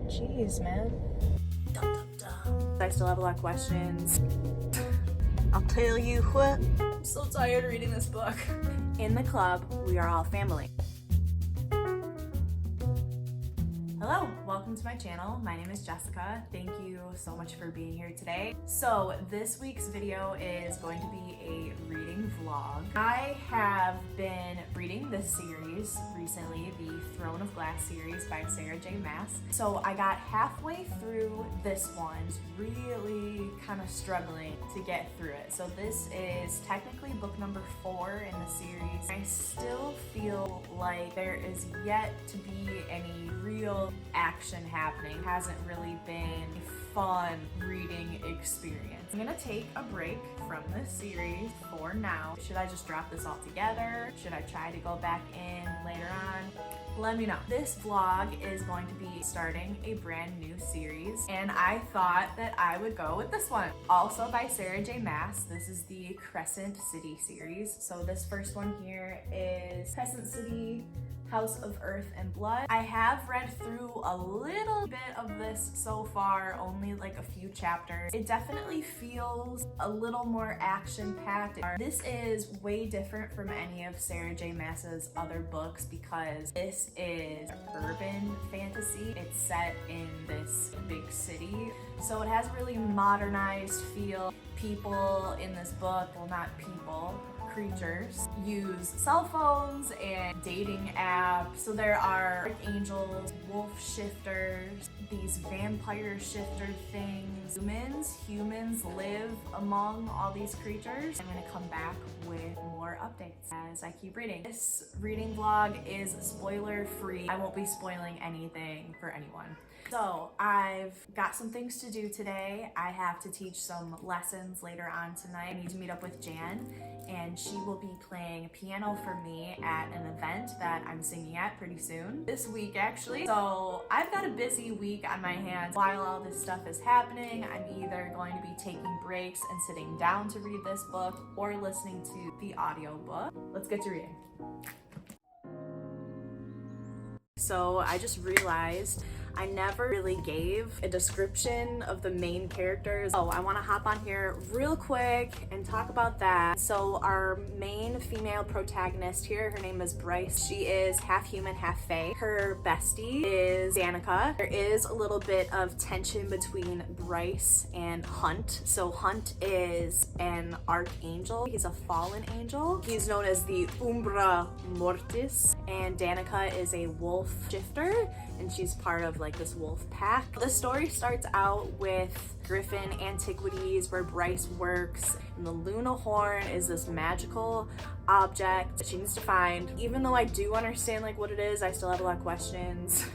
Jeez, man. I still have a lot of questions. I'll tell you what. I'm so tired of reading this book. In the club, we are all family. Hello, welcome to my channel. My name is Jessica. Thank you so much for being here today. So this week's video is going to be a reading vlog. I have been reading this series recently, the Throne of Glass series by Sarah J. Maas. So I got halfway through this one, really kind of struggling to get through it. So this is technically book number 4 in the series. I still feel like there is yet to be any real action happening. It hasn't really been a fun reading experience. I'm gonna take a break from this series for now. Should I just drop this all together? Should I try to go back in later on? Let me know. This vlog is going to be starting a brand new series, and I thought that I would go with this one. Also by Sarah J. Maas. This is the Crescent City series. So this first one here is Crescent City, House of Earth and Blood. I have read through a little bit of this so far, only like a few chapters. It definitely feels a little more action-packed. This is way different from any of Sarah J. Maas's other books because this is urban fantasy. It's set in this big city, so it has a really modernized feel. People in this book, well, not people, creatures, use cell phones and dating apps. So there are angels, wolf shifters, these vampire shifter things. Humans live among all these creatures. I'm gonna come back with more updates as I keep reading. This reading vlog is spoiler free. I won't be spoiling anything for anyone. So I've got some things to do today. I have to teach some lessons later on tonight. I need to meet up with Jan, and she will be playing piano for me at an event that I'm singing at pretty soon. This week, actually. So I've got a busy week on my hands. While all this stuff is happening, I'm either going to be taking breaks and sitting down to read this book or listening to the audiobook. Let's get to reading. So I just realized I never really gave a description of the main characters. Oh, I want to hop on here real quick and talk about that. So our main female protagonist here, her name is Bryce. She is half human, half fae. Her bestie is Danica. There is a little bit of tension between Bryce and Hunt. So Hunt is an archangel. He's a fallen angel. He's known as the Umbra Mortis, and Danica is a wolf shifter, and she's part of like this wolf pack. The story starts out with Griffin Antiquities, where Bryce works, and the Luna Horn is this magical object that she needs to find. Even though I do understand like what it is, I still have a lot of questions.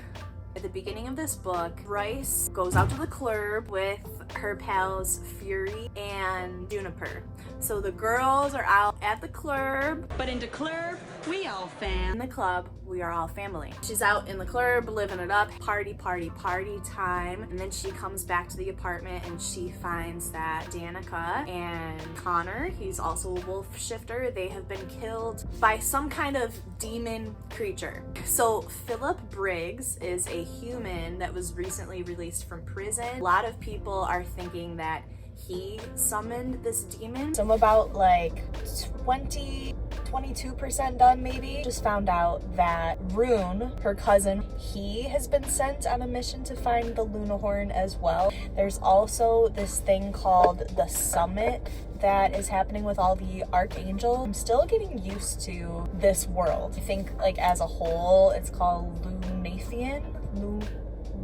At the beginning of this book, Bryce goes out to the club with her pals Fury and Juniper. So the girls are out at the club. But in the club, we all fam. In the club, we are all family. She's out in the club, living it up. Party time. And then she comes back to the apartment and she finds that Danica and Connor, he's also a wolf shifter, they have been killed by some kind of demon creature. So Philip Briggs is a human that was recently released from prison. A lot of people are thinking that he summoned this demon. So I'm about like 22% done maybe. Just found out that Rune, her cousin, he has been sent on a mission to find the Luna Horn as well. There's also this thing called the Summit that is happening with all the archangels. I'm still getting used to this world. I think like as a whole, it's called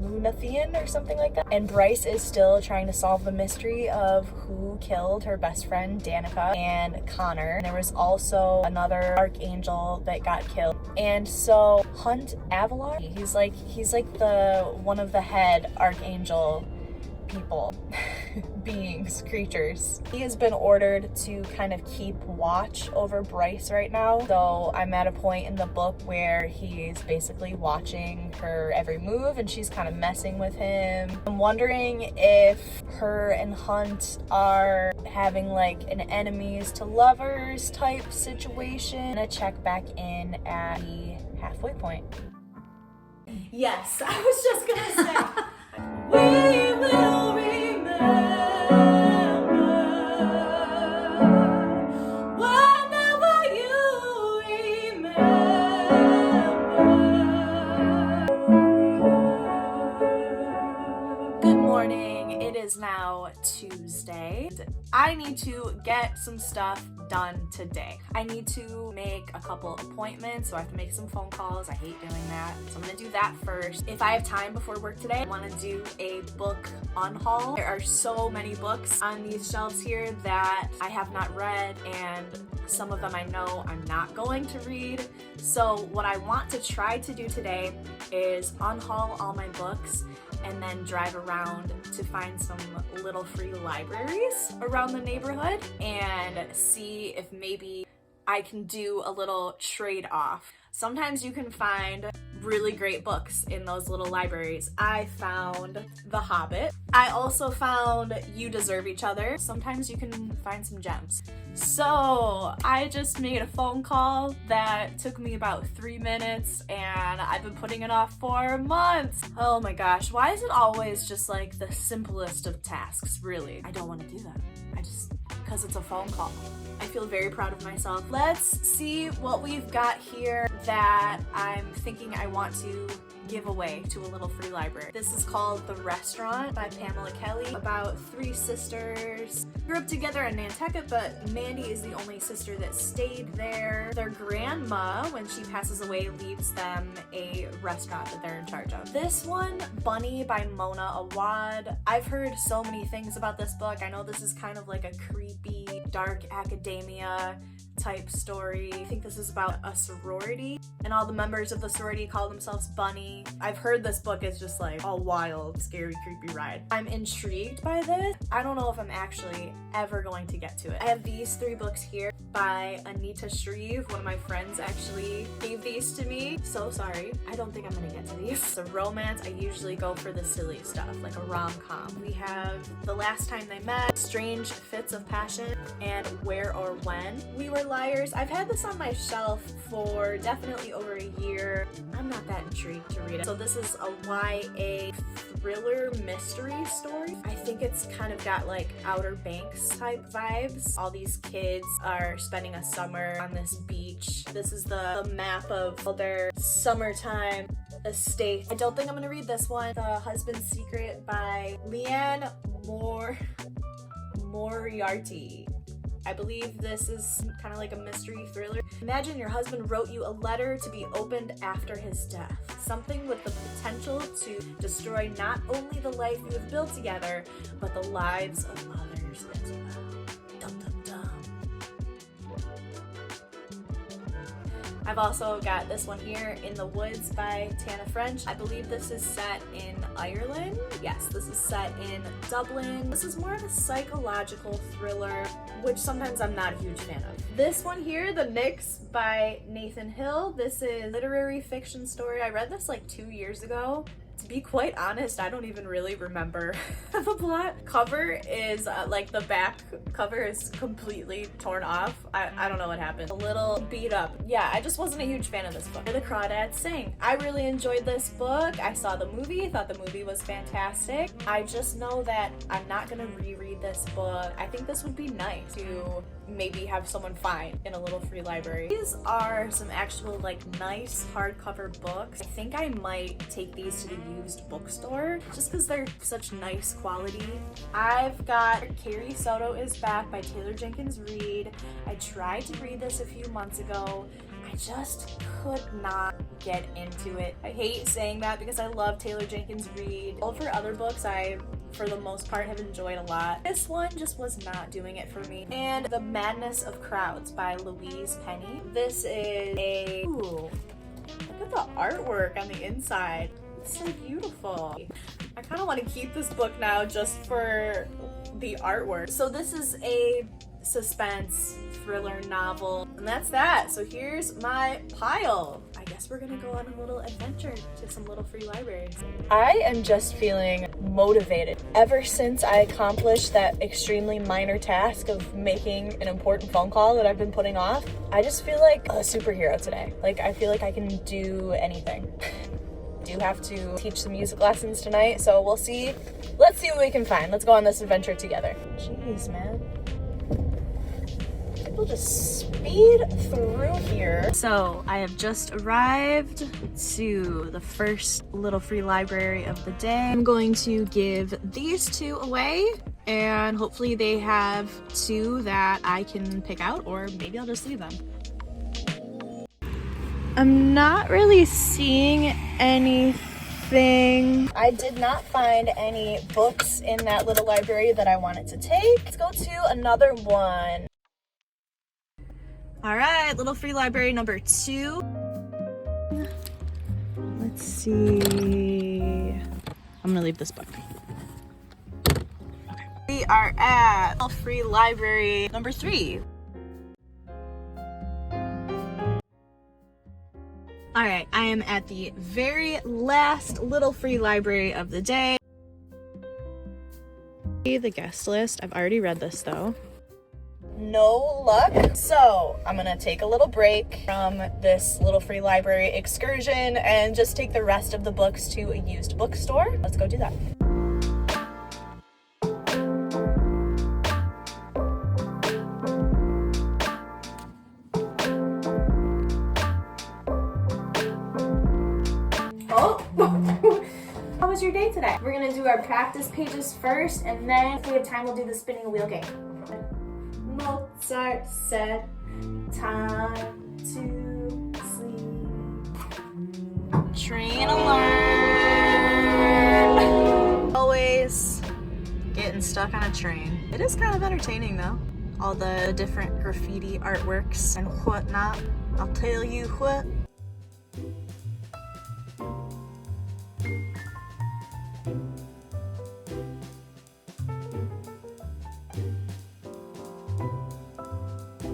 Lunathian or something like that. And Bryce is still trying to solve the mystery of who killed her best friend Danica and Connor. And there was also another archangel that got killed. And so Hunt Avalar, he's like the one of the head archangel people, beings, creatures. He has been ordered to kind of keep watch over Bryce right now. So I'm at a point in the book where he's basically watching her every move and she's kind of messing with him. I'm wondering if her and Hunt are having like an enemies to lovers type situation. I'm gonna check back in at the halfway point. Yes, I was just gonna say is now Tuesday. I need to get some stuff done today. I need to make a couple appointments, so I have to make some phone calls. I hate doing that, so I'm gonna do that first. If I have time before work today, I want to do a book unhaul. There are so many books on these shelves here that I have not read, and some of them I know I'm not going to read. So what I want to try to do today is unhaul all my books and then drive around to find some little free libraries around the neighborhood and see if maybe I can do a little trade-off. Sometimes you can find really great books in those little libraries. I found The Hobbit. I also found You Deserve Each Other. Sometimes you can find some gems. So I just made a phone call that took me about 3 minutes, and I've been putting it off for months. Oh my gosh, why is it always just like the simplest of tasks, really? I don't want to do that. Because it's a phone call. I feel very proud of myself. Let's see what we've got here that I'm thinking I want to give away to a little free library. This is called The Restaurant by Pamela Kelly, about 3 sisters. Grew up together in Nantucket, but Mandy is the only sister that stayed there. Their grandma, when she passes away, leaves them a restaurant that they're in charge of. This one, Bunny by Mona Awad. I've heard so many things about this book. I know this is kind of like a creepy, dark academia type story. I think this is about a sorority, and all the members of the sorority call themselves Bunny. I've heard this book is just like a wild, scary, creepy ride. I'm intrigued by this. I don't know if I'm actually ever going to get to it. I have these 3 books here by Anita Shreve. One of my friends actually gave these to me. So sorry. I don't think I'm gonna get to these. So romance, I usually go for the silly stuff, like a rom-com. We have The Last Time They Met, Strange Fits of Passion, and Where or When. We Were Liars. I've had this on my shelf for definitely over a year. I'm not that intrigued to read it. So this is a YA thriller mystery story. I think it's kind of got like Outer Banks type vibes. All these kids are spending a summer on this beach. This is the map of their summertime estate. I don't think I'm gonna read this one. The Husband's Secret by Leanne Moriarty. I believe this is kind of like a mystery thriller. Imagine your husband wrote you a letter to be opened after his death. Something with the potential to destroy not only the life you have built together, but the lives of others as well. Dum dum dum. I've also got this one here, In the Woods by Tana French. I believe this is set in Ireland. Yes, this is set in Dublin. This is more of a psychological thriller, which sometimes I'm not a huge fan of. This one here, The Nix by Nathan Hill. This is a literary fiction story. I read this like 2 years ago. To be quite honest, I don't even really remember the plot. Cover is like the back cover is completely torn off. I don't know what happened. A little beat up. Yeah, I just wasn't a huge fan of this book. The Crawdads Sing. I really enjoyed this book. I saw the movie, thought the movie was fantastic. I just know that I'm not gonna reread this book. I think this would be nice to maybe have someone find in a little free library. These are some actual like nice hardcover books. I think I might take these to the used bookstore just because they're such nice quality. I've got Carrie Soto Is Back by Taylor Jenkins Reid. I tried to read this a few months ago. I just could not get into it. I hate saying that because I love Taylor Jenkins Reid. Over other books I, for the most part, have enjoyed a lot. This one just was not doing it for me. And The Madness of Crowds by Louise Penny. This is a... Ooh, look at the artwork on the inside. It's so beautiful. I kind of want to keep this book now just for the artwork. So this is a suspense thriller novel, and that's that. So here's my pile. I guess we're gonna go on a little adventure to some little free libraries. I am just feeling motivated. Ever since I accomplished that extremely minor task of making an important phone call that I've been putting off, I just feel like a superhero today. Like I feel like I can do anything. Do have to teach some music lessons tonight, so we'll see. Let's see what we can find. Let's go on this adventure together. Jeez, man. we'll just speed through here. So I have just arrived to the first little free library of the day. I'm going to give these two away, and hopefully they have two that I can pick out, or maybe I'll just leave them. I'm not really seeing anything. I did not find any books in that little library that I wanted to take. Let's go to another one. All right, little free library number 2. Let's see. I'm gonna leave this book. Okay. We are at little free library number 3. All right, I am at the very last little free library of the day. The guest list. I've already read this though. No luck. So I'm gonna take a little break from this little free library excursion and just take the rest of the books to a used bookstore. Let's go do that. Oh! How was your day today? We're gonna do our practice pages first, and then if we have time, we'll do the spinning a wheel game. Mozart said, time to sleep. Train alert. Always getting stuck on a train. It is kind of entertaining though. All the different graffiti artworks and whatnot. I'll tell you what.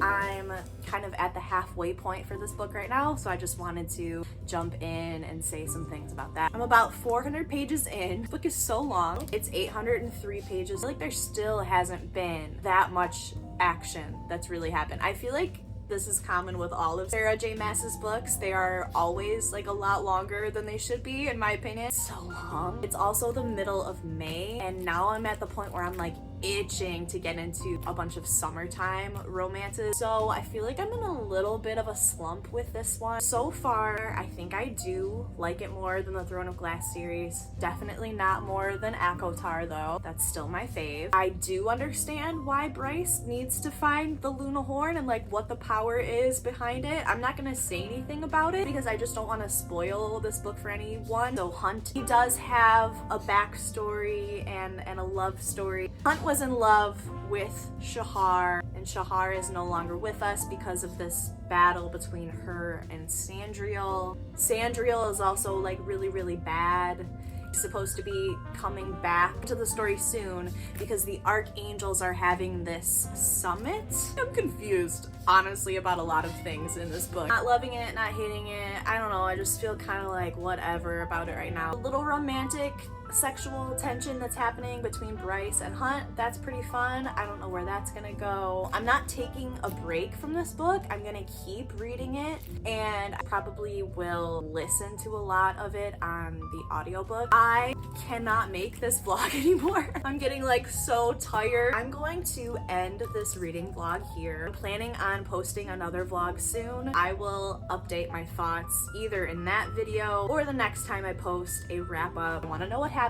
I'm kind of at the halfway point for this book right now, so I just wanted to jump in and say some things about that. I'm about 400 pages in. The book is so long. It's 803 pages. I feel like there still hasn't been that much action that's really happened. I feel like this is common with all of Sarah J. Maas's books. They are always like a lot longer than they should be, in my opinion. It's so long. It's also the middle of May, and now I'm at the point where I'm like itching to get into a bunch of summertime romances. So I feel like I'm in a little bit of a slump with this one. So far, I think I do like it more than the Throne of Glass series. Definitely not more than Akotar though. That's still my fave. I do understand why Bryce needs to find the Luna Horn and like what the power is behind it. I'm not gonna say anything about it because I just don't want to spoil this book for anyone. So Hunt, he does have a backstory and a love story. Hunt was in love with Shahar, and Shahar is no longer with us because of this battle between her and Sandriel. Sandriel is also like really bad. He's supposed to be coming back to the story soon because the Archangels are having this summit. I'm confused, honestly, about a lot of things in this book. Not loving it, not hating it. I don't know, I just feel kind of like whatever about it right now. A little romantic sexual tension that's happening between Bryce and Hunt. That's pretty fun. I don't know where that's gonna go. I'm not taking a break from this book. I'm gonna keep reading it, and I probably will listen to a lot of it on the audiobook. I cannot make this vlog anymore. I'm getting like so tired. I'm going to end this reading vlog here. I'm planning on posting another vlog soon. I will update my thoughts either in that video or the next time I post a wrap up. I want to know what happens.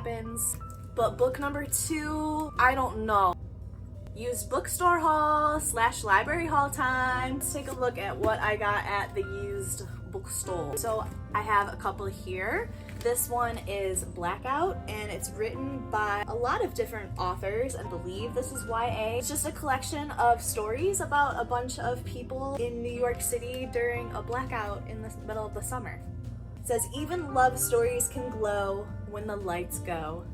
But book number 2, I don't know. Used bookstore haul / library haul time. Let's take a look at what I got at the used bookstore. So I have a couple here. This one is Blackout, and it's written by a lot of different authors. I believe this is YA. It's just a collection of stories about a bunch of people in New York City during a blackout in the middle of the summer. It says, even love stories can glow when the lights go.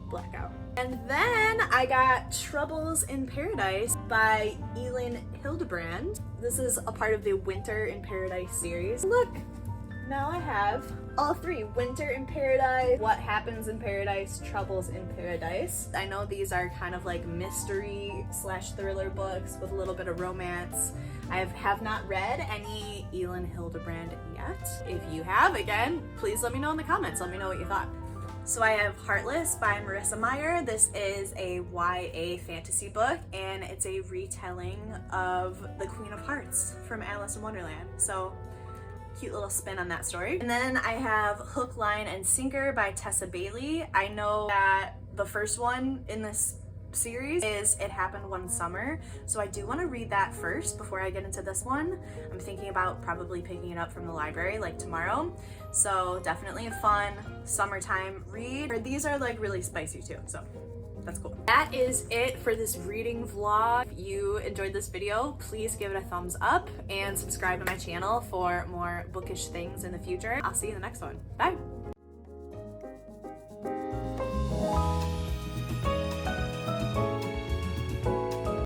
Blackout. And then I got Troubles in Paradise by Elin Hildebrand. This is a part of the Winter in Paradise series. Look, now I have all 3. Winter in Paradise, What Happens in Paradise, Troubles in Paradise. I know these are kind of like mystery / thriller books with a little bit of romance. I have not read any Elin Hildebrand yet. If you have, again, please let me know in the comments. Let me know what you thought. So I have Heartless by Marissa Meyer. This is a YA fantasy book, and it's a retelling of the Queen of Hearts from Alice in Wonderland. So cute little spin on that story. And then I have Hook, Line, and Sinker by Tessa Bailey. I know that the first one in this series is It Happened One Summer, so I do want to read that first before I get into this one. I'm thinking about probably picking it up from the library like tomorrow, so definitely a fun summertime read. These are like really spicy too, so that's cool. That is it for this reading vlog. If you enjoyed this video, please give it a thumbs up and subscribe to my channel for more bookish things in the future. I'll see you in the next one. Bye.